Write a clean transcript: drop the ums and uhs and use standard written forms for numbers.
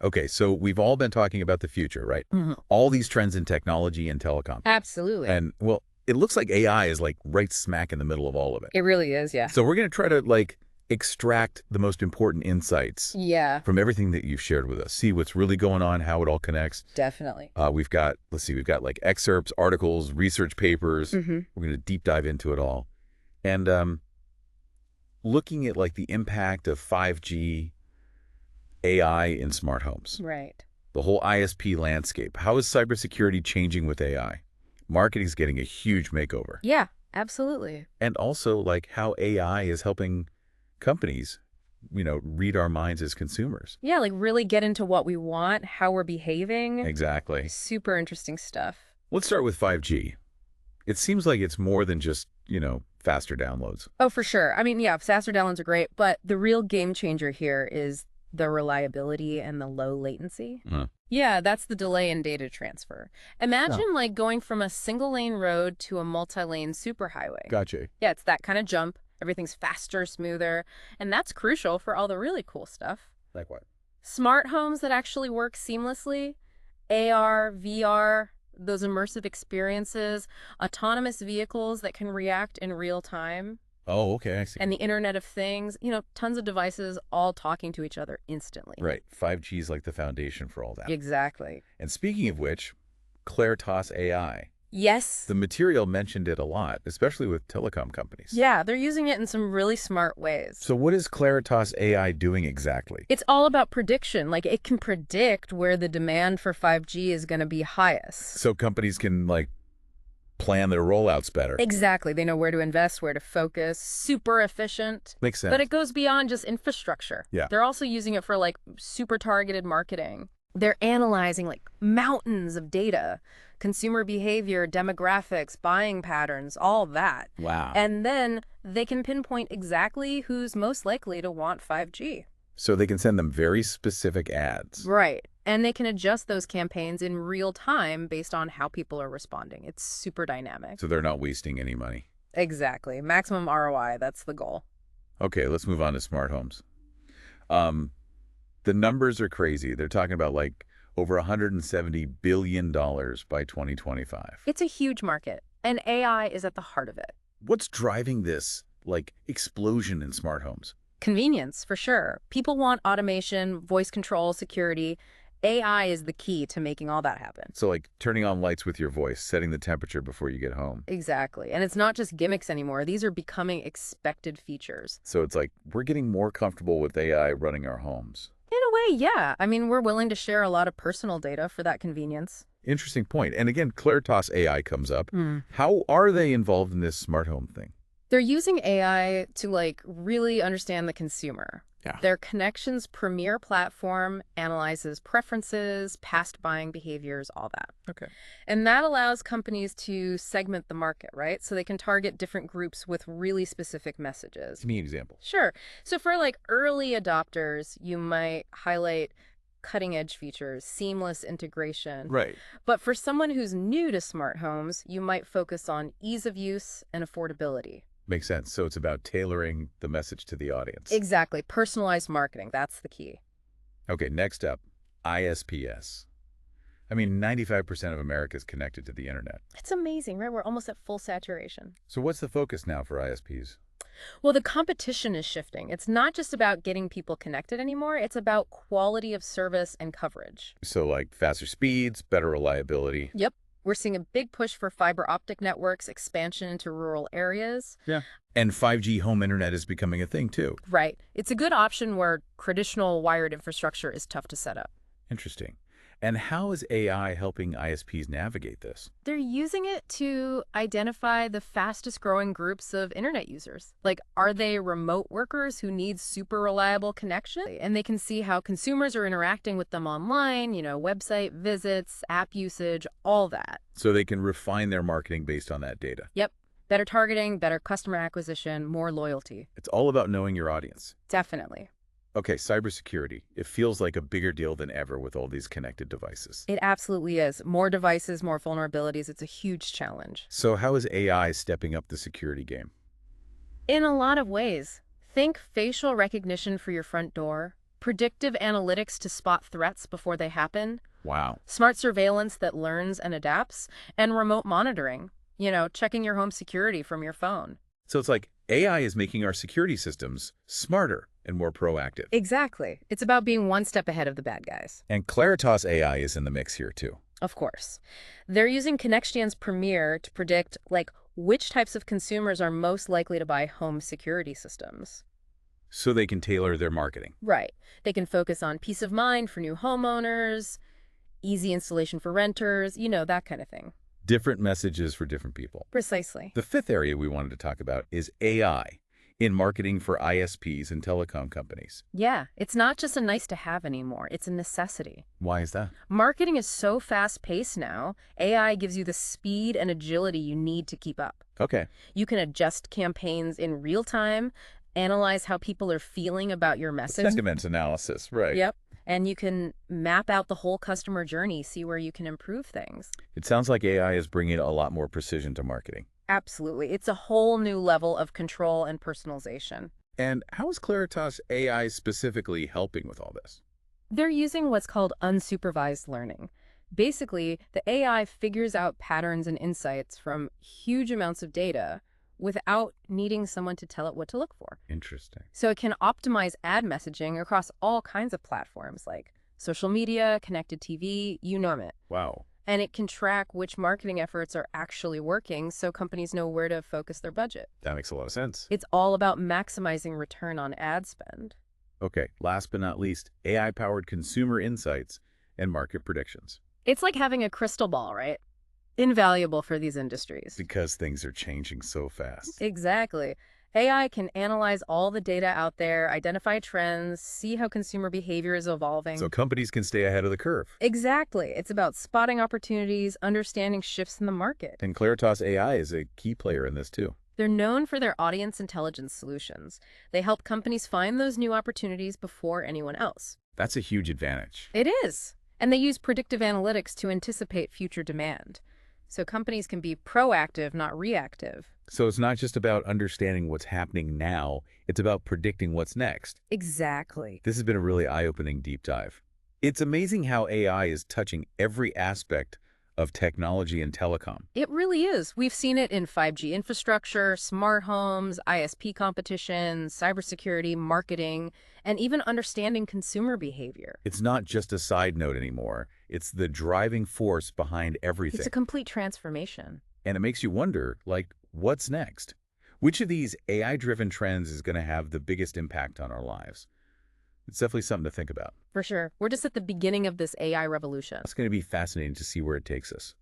Okay, so we've all been talking about the future, right? All these trends in technology and telecom. Absolutely. And, well, it looks like AI is like right smack in the middle of all of it. It really is, yeah. So we're going to try to like extract the most important insights Yeah, from everything that you've shared with us, see what's really going on, how it all connects. definitely. We've got, let's see, we've got like excerpts, articles, research papers. We're going to deep dive into it all. And looking at like the impact of 5G, AI in smart homes, Right. the whole ISP landscape. How is cybersecurity changing with AI? Marketing's getting a huge makeover. Yeah, absolutely. And also like how AI is helping companies, read our minds as consumers. Yeah, like really get into what we want, how we're behaving. Exactly. Super interesting stuff. Let's start with 5G. It seems like it's more than just, faster downloads. Oh, for sure. I mean, yeah, faster downloads are great, but the real game changer here is the reliability and the low latency. Yeah, that's the delay in data transfer. Imagine like going from a single lane road to a multi-lane superhighway. Gotcha. Yeah, it's that kind of jump. Everything's faster, smoother, and that's crucial for all the really cool stuff. Like what? Smart homes that actually work seamlessly, AR, VR, those immersive experiences, autonomous vehicles that can react in real time, Oh, okay, I see. and the Internet of Things, tons of devices all talking to each other instantly. Right. 5G is like the foundation for all that. Exactly. And speaking of which, Claritas AI. Yes. The material mentioned it a lot, especially with telecom companies. Yeah, they're using it in some really smart ways. So what is Claritas AI doing exactly? It's all about prediction. Like, it can predict where the demand for 5G is going to be highest. So companies can, like, plan their rollouts better. Exactly. They know where to invest, where to focus. Super efficient. Makes sense. But it goes beyond just infrastructure. Yeah. They're also using it for, like, super targeted marketing. They're analyzing, like, mountains of data, consumer behavior, demographics, buying patterns, all that. Wow. And then they can pinpoint exactly who's most likely to want 5G. So they can send them very specific ads. Right. And they can adjust those campaigns in real time based on how people are responding. It's super dynamic. So they're not wasting any money. Exactly. Maximum ROI, that's the goal. Okay, let's move on to smart homes. The numbers are crazy. They're talking about like over $170 billion by 2025. It's a huge market, and AI is at the heart of it. What's driving this, like, explosion in smart homes? Convenience, for sure. People want automation, voice control, security. AI is the key to making all that happen. So, like, turning on lights with your voice, setting the temperature before you get home. Exactly. And it's not just gimmicks anymore. These are becoming expected features. So it's like we're getting more comfortable with AI running our homes. In a way, yeah. I mean, we're willing to share a lot of personal data for that convenience. Interesting point. And again, Claritas AI comes up. How are they involved in this smart home thing? They're using AI to, like, really understand the consumer. Yeah. Their Connections premier platform analyzes preferences, past buying behaviors, all that. Okay. And that allows companies to segment the market, right? So they can target different groups with really specific messages. Give me an example. Sure. So for, like, early adopters, you might highlight cutting-edge features, seamless integration. Right. But for someone who's new to smart homes, you might focus on ease of use and affordability. Makes sense. So it's about tailoring the message to the audience. Exactly. Personalized marketing. That's the key. Okay, next up, ISPs. I mean, 95% of America is connected to the internet. It's amazing, right? We're almost at full saturation. So what's the focus now for ISPs? Well, the competition is shifting. It's not just about getting people connected anymore. It's about quality of service and coverage. So like faster speeds, better reliability. Yep. We're seeing a big push for fiber optic networks, expansion into rural areas. Yeah. And 5G home internet is becoming a thing too. Right. It's a good option where traditional wired infrastructure is tough to set up. Interesting. And how is AI helping ISPs navigate this? They're using it to identify the fastest growing groups of internet users. Like, are they remote workers who need super reliable connection? And they can see how consumers are interacting with them online, website visits, app usage, all that. So they can refine their marketing based on that data. Yep. Better targeting, better customer acquisition, more loyalty. It's all about knowing your audience. Definitely. Okay, cybersecurity. It feels like a bigger deal than ever with all these connected devices. It absolutely is. More devices, more vulnerabilities. It's a huge challenge. So how is AI stepping up the security game? In a lot of ways. Think facial recognition for your front door, predictive analytics to spot threats before they happen, Wow. smart surveillance that learns and adapts, and remote monitoring, checking your home security from your phone. So it's like AI is making our security systems smarter and more proactive. Exactly. It's about being one step ahead of the bad guys. And Claritas AI is in the mix here too. Of course. They're using ConnectStand's Premier to predict, which types of consumers are most likely to buy home security systems. So they can tailor their marketing. Right. They can focus on peace of mind for new homeowners, easy installation for renters, that kind of thing. Different messages for different people. Precisely. The fifth area we wanted to talk about is AI in marketing for ISPs and telecom companies. Yeah, it's not just a nice to have anymore. It's a necessity. Why is that? Marketing is so fast-paced now, AI gives you the speed and agility you need to keep up. Okay. You can adjust campaigns in real time, analyze how people are feeling about your message. Sentiment analysis, right. Yep. And you can map out the whole customer journey, see where you can improve things. It sounds like AI is bringing a lot more precision to marketing. Absolutely. It's a whole new level of control and personalization. And how is Claritas AI specifically helping with all this? They're using what's called unsupervised learning. Basically, the AI figures out patterns and insights from huge amounts of data without needing someone to tell it what to look for. Interesting. So it can optimize ad messaging across all kinds of platforms like social media, connected TV, you name it. Wow. And it can track which marketing efforts are actually working so companies know where to focus their budget. That makes a lot of sense. It's all about maximizing return on ad spend. Okay, last but not least, AI-powered consumer insights and market predictions. It's like having a crystal ball, right? Invaluable for these industries. Because things are changing so fast. Exactly. AI can analyze all the data out there, identify trends, see how consumer behavior is evolving. So companies can stay ahead of the curve. Exactly. It's about spotting opportunities, understanding shifts in the market. And Claritas AI is a key player in this too. They're known for their audience intelligence solutions. They help companies find those new opportunities before anyone else. That's a huge advantage. It is. And they use predictive analytics to anticipate future demand. So companies can be proactive, not reactive. So it's not just about understanding what's happening now, it's about predicting what's next. Exactly. This has been a really eye-opening deep dive. It's amazing how AI is touching every aspect of technology and telecom. It really is. We've seen it in 5G infrastructure, smart homes, ISP competition, cybersecurity, marketing, and even understanding consumer behavior. It's not just a side note anymore. It's the driving force behind everything. It's a complete transformation. And it makes you wonder, what's next? Which of these AI-driven trends is going to have the biggest impact on our lives? It's definitely something to think about. For sure. We're just at the beginning of this AI revolution. It's going to be fascinating to see where it takes us.